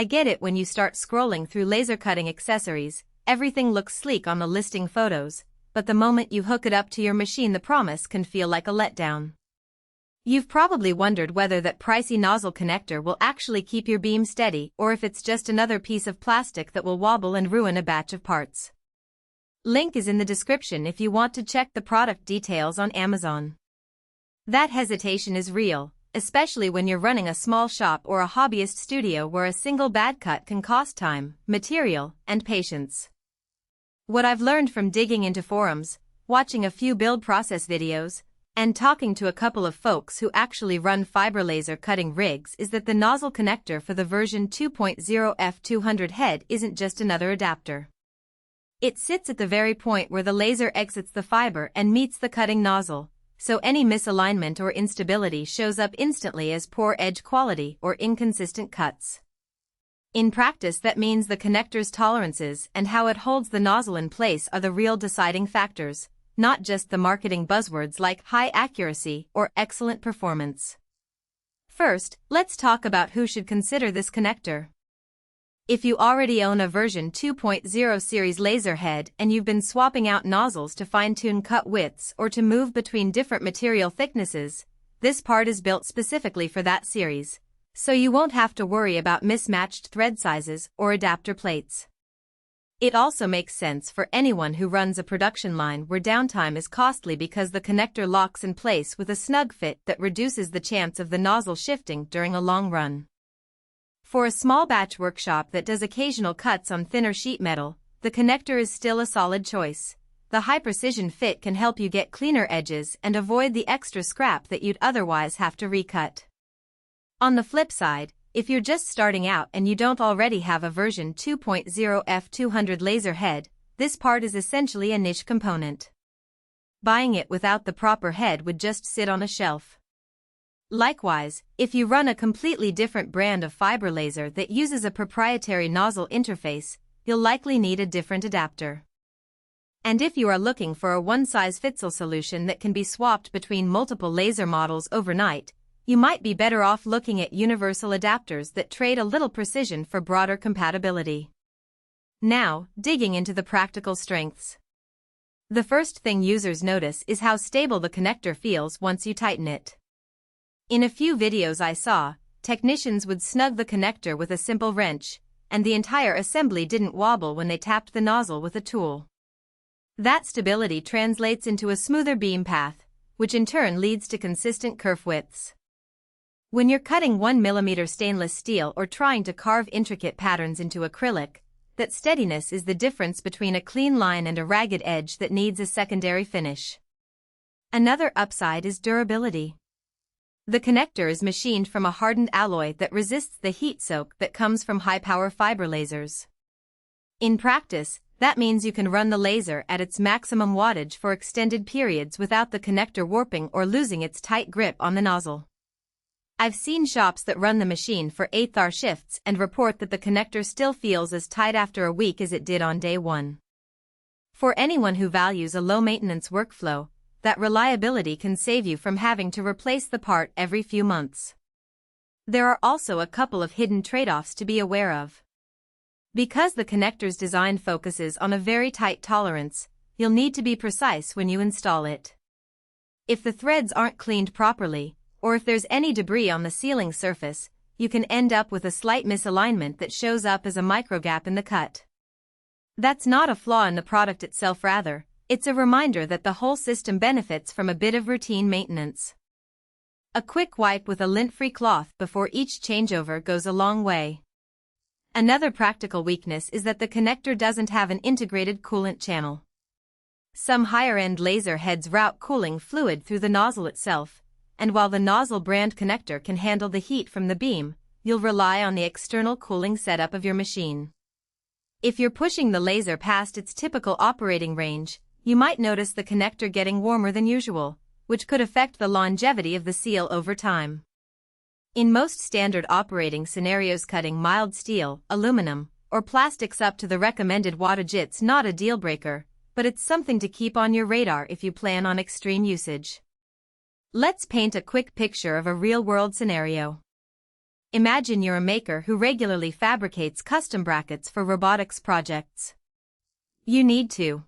I get it. When you start scrolling through laser cutting accessories, everything looks sleek on the listing photos, but the moment you hook it up to your machine, the promise can feel like a letdown. You've probably wondered whether that pricey nozzle connector will actually keep your beam steady or if it's just another piece of plastic that will wobble and ruin a batch of parts. Link is in the description if you want to check the product details on Amazon. That hesitation is real, especially when you're running a small shop or a hobbyist studio where a single bad cut can cost time, material, and patience. What I've learned from digging into forums, watching a few build process videos, and talking to a couple of folks who actually run fiber laser cutting rigs is that the nozzle connector for the version 2.0 F200 head isn't just another adapter. It sits at the very point where the laser exits the fiber and meets the cutting nozzle, so any misalignment or instability shows up instantly as poor edge quality or inconsistent cuts. In practice, that means the connector's tolerances and how it holds the nozzle in place are the real deciding factors, not just the marketing buzzwords like high accuracy or excellent performance. First, let's talk about who should consider this connector. If you already own a version 2.0 series laser head and you've been swapping out nozzles to fine-tune cut widths or to move between different material thicknesses, this part is built specifically for that series, so you won't have to worry about mismatched thread sizes or adapter plates. It also makes sense for anyone who runs a production line where downtime is costly because the connector locks in place with a snug fit that reduces the chance of the nozzle shifting during a long run. For a small batch workshop that does occasional cuts on thinner sheet metal, the connector is still a solid choice. The high-precision fit can help you get cleaner edges and avoid the extra scrap that you'd otherwise have to recut. On the flip side, if you're just starting out and you don't already have a version 2.0 F200 laser head, this part is essentially a niche component. Buying it without the proper head would just sit on a shelf. Likewise, if you run a completely different brand of fiber laser that uses a proprietary nozzle interface, you'll likely need a different adapter. And if you are looking for a one-size-fits-all solution that can be swapped between multiple laser models overnight, you might be better off looking at universal adapters that trade a little precision for broader compatibility. Now, digging into the practical strengths. The first thing users notice is how stable the connector feels once you tighten it. In a few videos I saw, technicians would snug the connector with a simple wrench, and the entire assembly didn't wobble when they tapped the nozzle with a tool. That stability translates into a smoother beam path, which in turn leads to consistent kerf widths. When you're cutting 1 mm stainless steel or trying to carve intricate patterns into acrylic, that steadiness is the difference between a clean line and a ragged edge that needs a secondary finish. Another upside is durability. The connector is machined from a hardened alloy that resists the heat soak that comes from high-power fiber lasers. In practice, that means you can run the laser at its maximum wattage for extended periods without the connector warping or losing its tight grip on the nozzle. I've seen shops that run the machine for 8-hour shifts and report that the connector still feels as tight after a week as it did on day one. For anyone who values a low-maintenance workflow, that reliability can save you from having to replace the part every few months. There are also a couple of hidden trade-offs to be aware of. Because the connector's design focuses on a very tight tolerance, you'll need to be precise when you install it. If the threads aren't cleaned properly, or if there's any debris on the sealing surface, you can end up with a slight misalignment that shows up as a microgap in the cut. That's not a flaw in the product itself, rather, it's a reminder that the whole system benefits from a bit of routine maintenance. A quick wipe with a lint-free cloth before each changeover goes a long way. Another practical weakness is that the connector doesn't have an integrated coolant channel. Some higher-end laser heads route cooling fluid through the nozzle itself, and while the Nozzle brand connector can handle the heat from the beam, you'll rely on the external cooling setup of your machine. If you're pushing the laser past its typical operating range, you might notice the connector getting warmer than usual, which could affect the longevity of the seal over time. In most standard operating scenarios, cutting mild steel, aluminum, or plastics up to the recommended wattage, it's not a deal-breaker, but it's something to keep on your radar if you plan on extreme usage. Let's paint a quick picture of a real-world scenario. Imagine you're a maker who regularly fabricates custom brackets for robotics projects. You need to